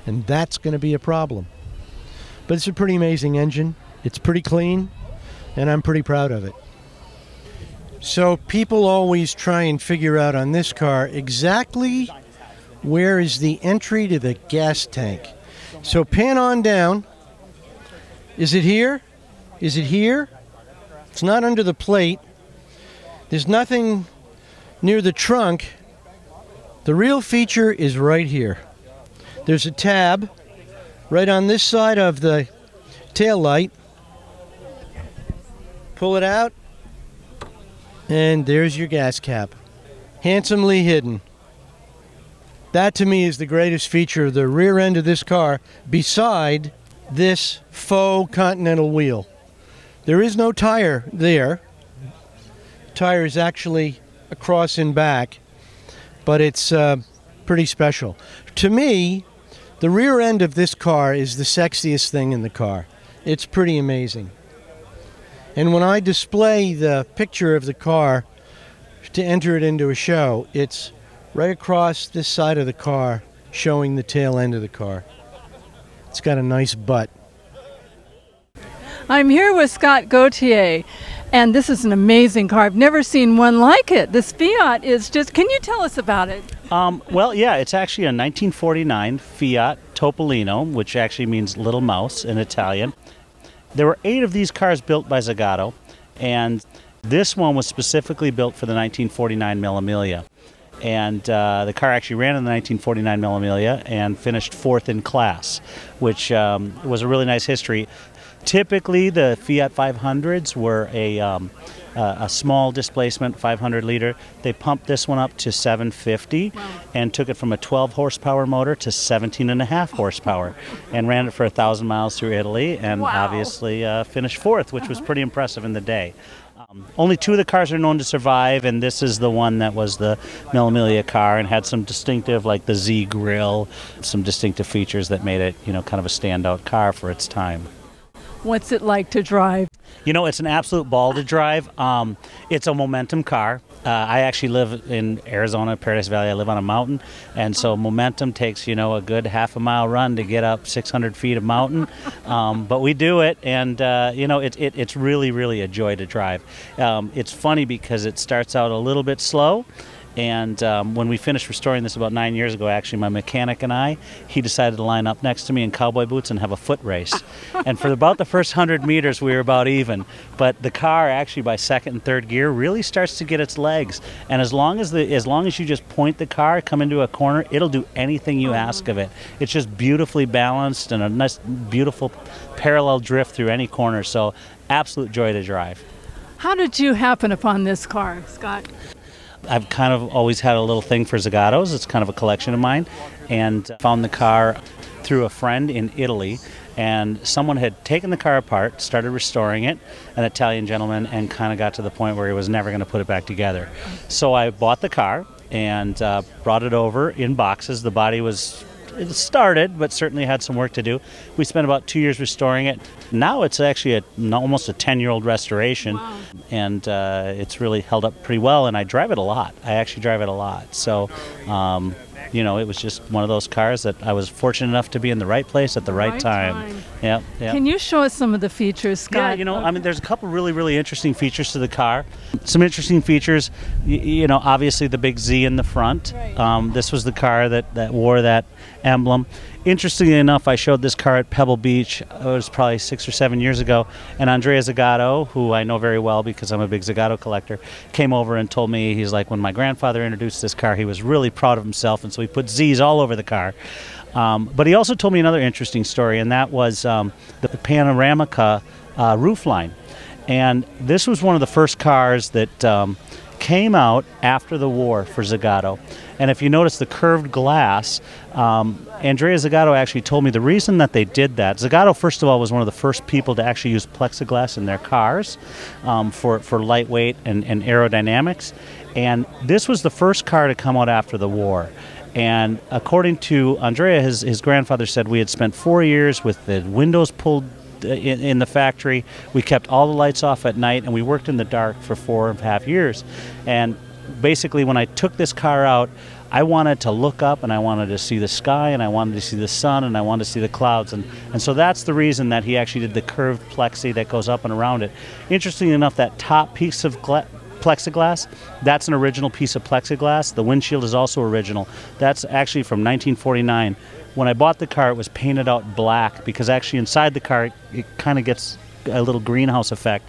Speaker 8: and that's going to be a problem. But it's a pretty amazing engine. It's pretty clean, and I'm pretty proud of it. So people always try and figure out on this car exactly where is the entry to the gas tank. So pan on down. Is it here? Is it here? It's not under the plate. There's nothing near the trunk. The real feature is right here. There's a tab right on this side of the tail light. Pull it out, and there's your gas cap, handsomely hidden. That to me is the greatest feature of the rear end of this car, beside this faux Continental wheel. There is no tire there. Tire is actually across and back, but it's pretty special. To me, the rear end of this car is the sexiest thing in the car. It's pretty amazing. And when I display the picture of the car to enter it into a show, it's right across this side of the car, showing the tail end of the car. It's got a nice butt.
Speaker 1: I'm here with Scott Gauthier, and this is an amazing car. I've never seen one like it. This Fiat is just, can you tell us about it?
Speaker 9: Well, yeah, it's actually a 1949 Fiat Topolino, which actually means little mouse in Italian. There were 8 of these cars built by Zagato, and this one was specifically built for the 1949 Mille Miglia. And the car actually ran in the 1949 Mille Miglia and finished 4th in class, which was a really nice history. Typically, the Fiat 500s were a small displacement 500 liter. They pumped this one up to 750 and took it from a 12 horsepower motor to 17.5 horsepower and ran it for 1,000 miles through Italy, and obviously finished 4th, which was pretty impressive in the day. Only 2 of the cars are known to survive, and this is the one that was the Mille Miglia car and had some distinctive, like the Z grille, some distinctive features that made it, you know, kind of a standout car for its time.
Speaker 1: What's it like to drive?
Speaker 9: You know, it's an absolute ball to drive. It's a momentum car. I actually live in Arizona, Paradise Valley. I live on a mountain, and so momentum takes, you know, a good half-a-mile run to get up 600 feet of mountain. But we do it, and you know, it's really, really a joy to drive. It's funny because it starts out a little bit slow. And when we finished restoring this about 9 years ago, actually, my mechanic and I, he decided to line up next to me in cowboy boots and have a foot race. And for about the first 100 meters, we were about even. But the car, actually, by second and third gear, really starts to get its legs. And as long as you just point the car, come into a corner, it'll do anything you ask of it. It's just beautifully balanced and a nice, beautiful parallel drift through any corner. So, absolute joy to drive.
Speaker 1: How did you happen upon this car, Scott?
Speaker 9: I've kind of always had a little thing for Zagatos. It's kind of a collection of mine, and found the car through a friend in Italy, and someone had taken the car apart, started restoring it, an Italian gentleman, and kind of got to the point where he was never going to put it back together. So I bought the car and brought it over in boxes. The body was started, but certainly had some work to do. We spent about 2 years restoring it. Now it's actually almost a 10-year-old restoration.
Speaker 1: Wow.
Speaker 9: And it's really held up pretty well, and I drive it a lot. I actually drive it a lot. So, you know, it was just one of those cars that I was fortunate enough to be in the right place at the right time. Yeah.
Speaker 1: Can you show us some of the features, Scott?
Speaker 9: Yeah, you know, I mean, there's a couple really, really interesting features to the car. Some interesting features, you know, obviously the big Z in the front.
Speaker 1: Right.
Speaker 9: This was the car that wore that emblem. Interestingly enough, I showed this car at Pebble Beach. It was probably 6 or 7 years ago, and Andrea Zagato, who I know very well because I'm a big Zagato collector, came over and told me, he's like, when my grandfather introduced this car, he was really proud of himself, and so he put Z's all over the car. But he also told me another interesting story, and that was the Panoramica roofline. And this was one of the first cars that came out after the war for Zagato. And if you notice the curved glass, Andrea Zagato actually told me the reason that they did that. Zagato, first of all, was one of the first people to actually use plexiglass in their cars for lightweight and aerodynamics. And this was the first car to come out after the war. And according to Andrea, his grandfather said we had spent 4 years with the windows pulled in the factory. We kept all the lights off at night, and we worked in the dark for 4.5 years. And basically, when I took this car out, I wanted to look up, and I wanted to see the sky, and I wanted to see the sun, and I wanted to see the clouds. And so that's the reason that he actually did the curved plexi that goes up and around it. Interestingly enough, that top piece of plexiglass, that's an original piece of plexiglass. The windshield is also original. That's actually from 1949. When I bought the car, it was painted out black because actually inside the car, it kind of gets a little greenhouse effect.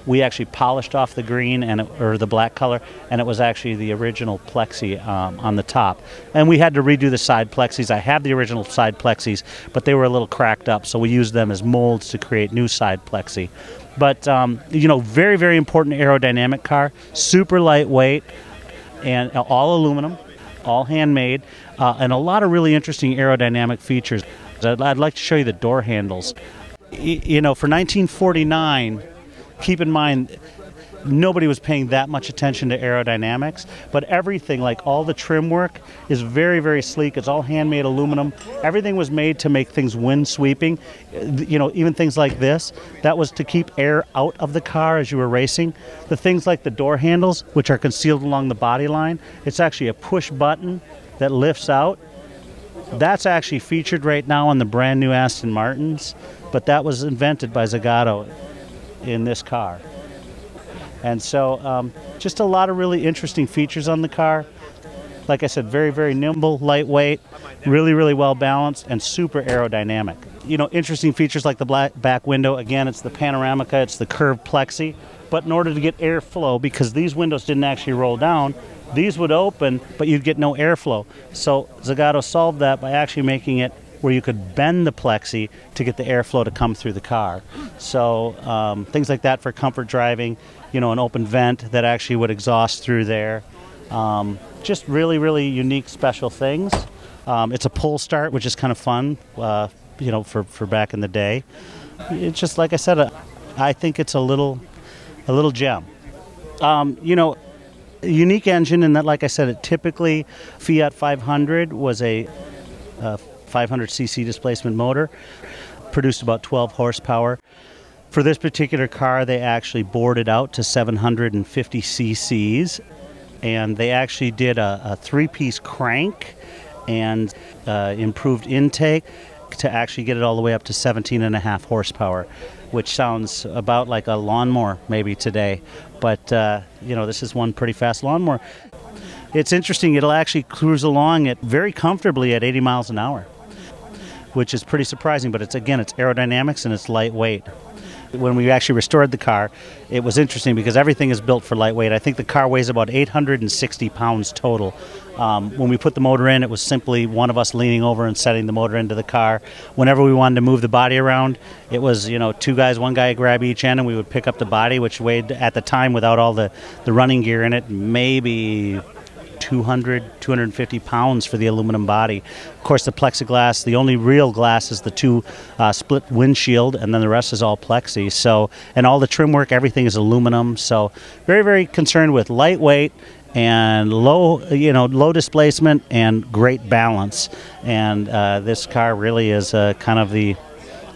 Speaker 9: We actually polished off the green or the black color, and it was actually the original plexi on the top. And we had to redo the side plexis. I have the original side plexis, but they were a little cracked up, so we used them as molds to create new side plexi. But, you know, very, very important aerodynamic car, super lightweight, and all aluminum, all handmade, and a lot of really interesting aerodynamic features. I'd like to show you the door handles. You know, for 1949, keep in mind, nobody was paying that much attention to aerodynamics, but everything, like all the trim work, is very, very sleek. It's all handmade aluminum. Everything was made to make things wind sweeping. You know, even things like this, that was to keep air out of the car as you were racing. The things like the door handles, which are concealed along the body line, it's actually a push button that lifts out. That's actually featured right now on the brand new Aston Martins, but that was invented by Zagato in this car. And so just a lot of really interesting features on the car. Like I said, very, very nimble, lightweight, really, really well balanced, and super aerodynamic. You know, interesting features like the black back window. Again, it's the Panoramica, it's the curved plexi. But in order to get airflow, because these windows didn't actually roll down, these would open, but you'd get no airflow. So Zagato solved that by actually making it where you could bend the plexi to get the airflow to come through the car. So things like that for comfort driving, you know, an open vent that actually would exhaust through there. Just really, really unique, special things. It's a pull start, which is kind of fun, you know, for back in the day. It's just, like I said, I think it's a little gem. You know, a unique engine in that, like I said, it typically Fiat 500 was a 500cc displacement motor. produced about 12 horsepower. For this particular car, they actually bored it out to 750 cc's, and they actually did a three-piece crank and improved intake to actually get it all the way up to 17.5 horsepower, which sounds about like a lawnmower maybe today, but you know, this is one pretty fast lawnmower. It's interesting, it'll actually cruise along it very comfortably at 80 miles an hour, which is pretty surprising, but it's aerodynamics and it's lightweight. When we actually restored the car, it was interesting because everything is built for lightweight. I think the car weighs about 860 pounds total. When we put the motor in, it was simply one of us leaning over and setting the motor into the car. Whenever we wanted to move the body around, it was, you know, two guys, one guy grab each end, and we would pick up the body, which weighed at the time, without all the running gear in it, maybe 250 pounds for the aluminum body. Of course, the plexiglass, the only real glass is the two split windshield, and then the rest is all plexi. So, and all the trim work, everything is aluminum. So, very, very concerned with lightweight and low displacement and great balance. And this car really is kind of the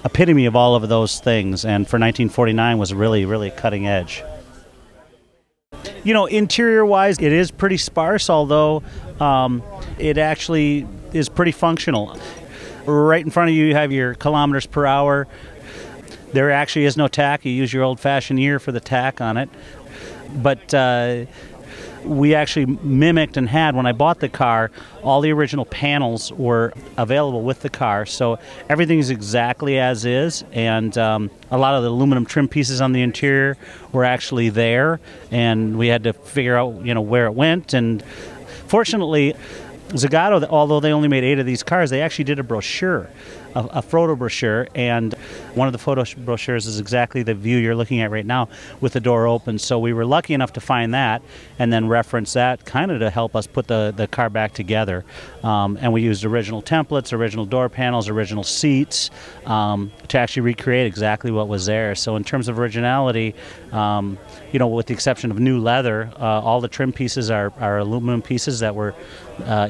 Speaker 9: epitome of all of those things. And for 1949 was really, really cutting edge. You know, interior-wise, it is pretty sparse, although it actually is pretty functional. Right in front of you, you have your kilometers per hour. There actually is no tack. You use your old-fashioned ear for the tack on it. But we actually mimicked and had, when I bought the car, all the original panels were available with the car. So everything is exactly as is, and a lot of the aluminum trim pieces on the interior were actually there, and we had to figure out, you know, where it went. And fortunately, Zagato, although they only made 8 of these cars, they actually did a brochure, a photo brochure, and one of the photo brochures is exactly the view you're looking at right now with the door open. So we were lucky enough to find that and then reference that kind of to help us put the car back together. And we used original templates, original door panels, original seats to actually recreate exactly what was there. So in terms of originality, you know, with the exception of new leather, all the trim pieces are aluminum pieces that were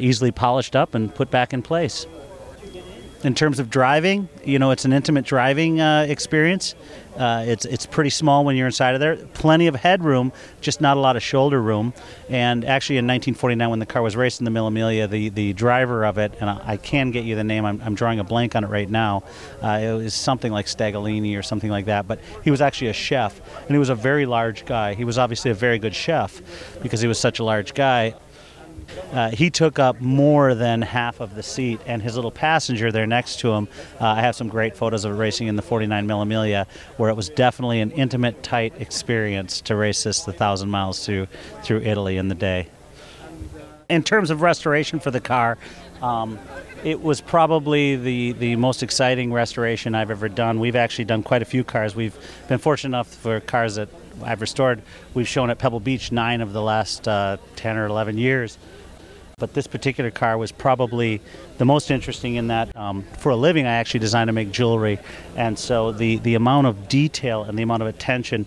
Speaker 9: easily polished up and put back in place. In terms of driving, you know, it's an intimate driving experience. It's pretty small when you're inside of there. Plenty of headroom, just not a lot of shoulder room. And actually in 1949, when the car was raced in the Mille Miglia, the driver of it, and I can get you the name, I'm drawing a blank on it right now, it was something like Stagalini or something like that, but he was actually a chef, and he was a very large guy. He was obviously a very good chef because he was such a large guy. He took up more than half of the seat, and his little passenger there next to him, I have some great photos of racing in the 49 Mille Miglia, where it was definitely an intimate, tight experience to race this 1,000 miles through Italy in the day. In terms of restoration for the car, it was probably the most exciting restoration I've ever done. We've actually done quite a few cars. We've been fortunate enough for cars that I've restored. We've shown at Pebble Beach 9 of the last 10 or 11 years. But this particular car was probably the most interesting in that for a living I actually designed to make jewelry, and so the amount of detail and the amount of attention,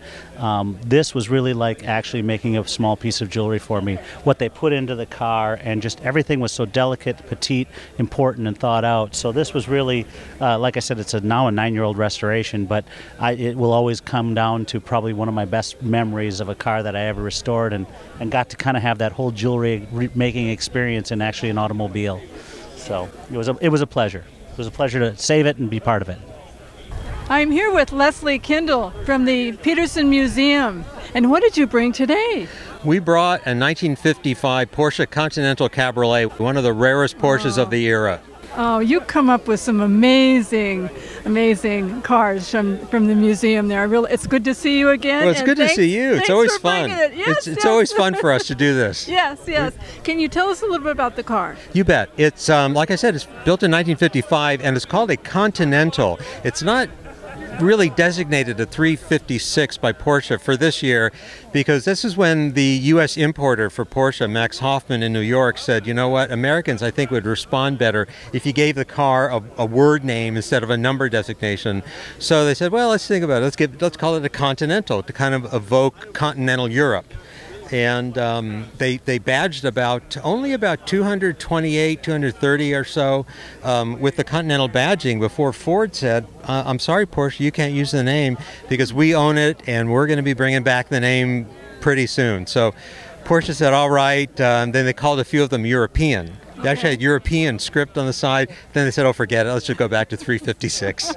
Speaker 9: this was really like actually making a small piece of jewelry for me. What they put into the car, and just everything was so delicate, petite, important, and thought out. So this was really, like I said, it's now a 9-year-old restoration, but it will always come down to probably one of my best memories of a car that I ever restored, and got to kind of have that whole jewelry making experience in actually an automobile. So it was a pleasure. It was a pleasure to save it and be part of it.
Speaker 1: I'm here with Leslie Kindle from the Peterson Museum. And what did you bring today?
Speaker 10: We brought a 1955 Porsche Continental Cabriolet, one of the rarest Porsches of the era.
Speaker 1: Oh, you come up with some amazing cars from the museum there. It's good to see you again.
Speaker 10: Well, it's good to see you. It's always fun.
Speaker 1: Yes,
Speaker 10: it's always fun for us to do this.
Speaker 1: Yes. Can you tell us a little bit about the car?
Speaker 10: You bet. It's, like I said, it's built in 1955, and it's called a Continental. It's not really designated a 356 by Porsche for this year, because this is when the U.S. importer for Porsche, Max Hoffman in New York, said, you know what, Americans I think would respond better if you gave the car a word name instead of a number designation. So they said, well, let's think about it. Let's call it a Continental to kind of evoke continental Europe. and they badged only about 228, 230 or so with the Continental badging before Ford said, I'm sorry, Porsche, you can't use the name because we own it and we're going to be bringing back the name pretty soon. So Porsche said, all right. Then they called a few of them European. They actually had European script on the side. Then they said, oh, forget it. Let's just go back to 356.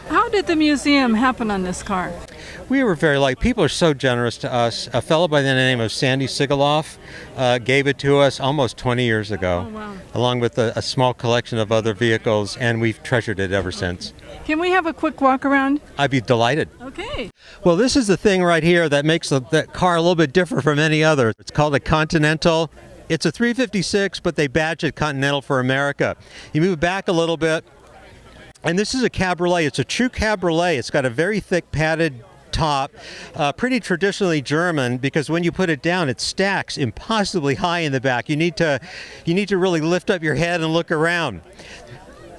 Speaker 1: How did the museum happen on this car?
Speaker 10: We were very lucky. People are so generous to us. A fellow by the name of Sandy Sigaloff gave it to us almost 20 years ago,
Speaker 1: oh, wow.
Speaker 10: along with a small collection of other vehicles, and we've treasured it ever since.
Speaker 1: Can we have a quick walk around?
Speaker 10: I'd be delighted.
Speaker 1: Okay.
Speaker 10: Well, this is the thing right here that makes that car a little bit different from any other. It's called a Continental. It's a 356, but they badge it Continental for America. You move back a little bit, and this is a cabriolet. It's a true cabriolet. It's got a very thick padded top, pretty traditionally German, because when you put it down, it stacks impossibly high in the back. You need to really lift up your head and look around.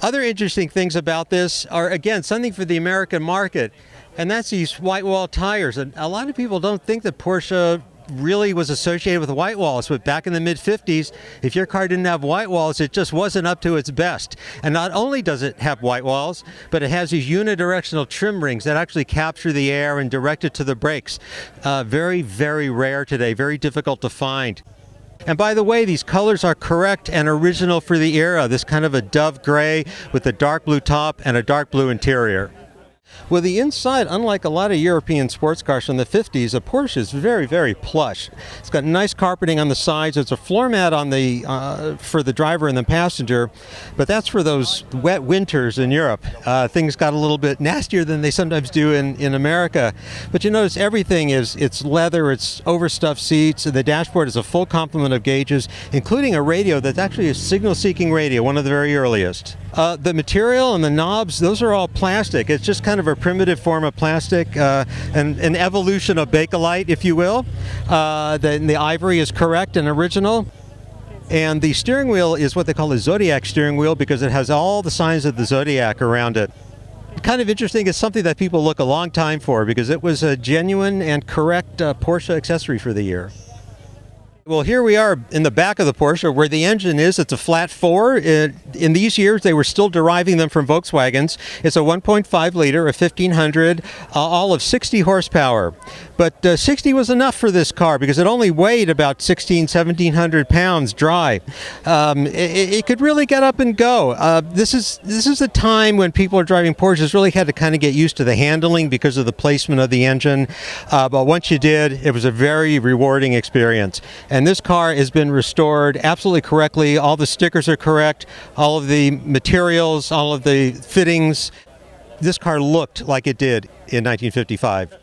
Speaker 10: Other interesting things about this are, again, something for the American market, and that's these white wall tires. And a lot of people don't think that Porsche really was associated with white walls, but back in the mid-50s, if your car didn't have white walls, it just wasn't up to its best. And not only does it have white walls, but it has these unidirectional trim rings that actually capture the air and direct it to the brakes. Very, very rare today, very difficult to find. And by the way, these colors are correct and original for the era, this kind of a dove gray with a dark blue top and a dark blue interior. Well, the inside, unlike a lot of European sports cars from the 50s, a Porsche is very, very plush. It's got nice carpeting on the sides. There's a floor mat on the for the driver and the passenger, but that's for those wet winters in Europe. Things got a little bit nastier than they sometimes do in America. But you notice everything it's leather, it's overstuffed seats, and the dashboard is a full complement of gauges, including a radio that's actually a signal-seeking radio, one of the very earliest. The material and the knobs, those are all plastic. It's just kind of a primitive form of plastic, an evolution of Bakelite, if you will. The ivory is correct and original. And the steering wheel is what they call a Zodiac steering wheel because it has all the signs of the Zodiac around it. Kind of interesting, it's something that people look a long time for because it was a genuine and correct Porsche accessory for the year. Well, here we are in the back of the Porsche where the engine is. It's a flat 4. In these years, they were still deriving them from Volkswagens. It's a 1.5 liter, a 1500, all of 60 horsepower. But 60 was enough for this car because it only weighed about 1,700 pounds dry. It could really get up and go. This is a time when people are driving Porsches really had to kind of get used to the handling because of the placement of the engine. But once you did, it was a very rewarding experience. And this car has been restored absolutely correctly. All the stickers are correct, all of the materials, all of the fittings. This car looked like it did in 1955.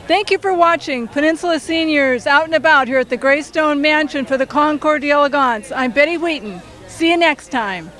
Speaker 1: Thank you for watching Peninsula Seniors Out and About here at the Greystone Mansion for the Concours d'Elegance. I'm Betty Wheaton. See you next time.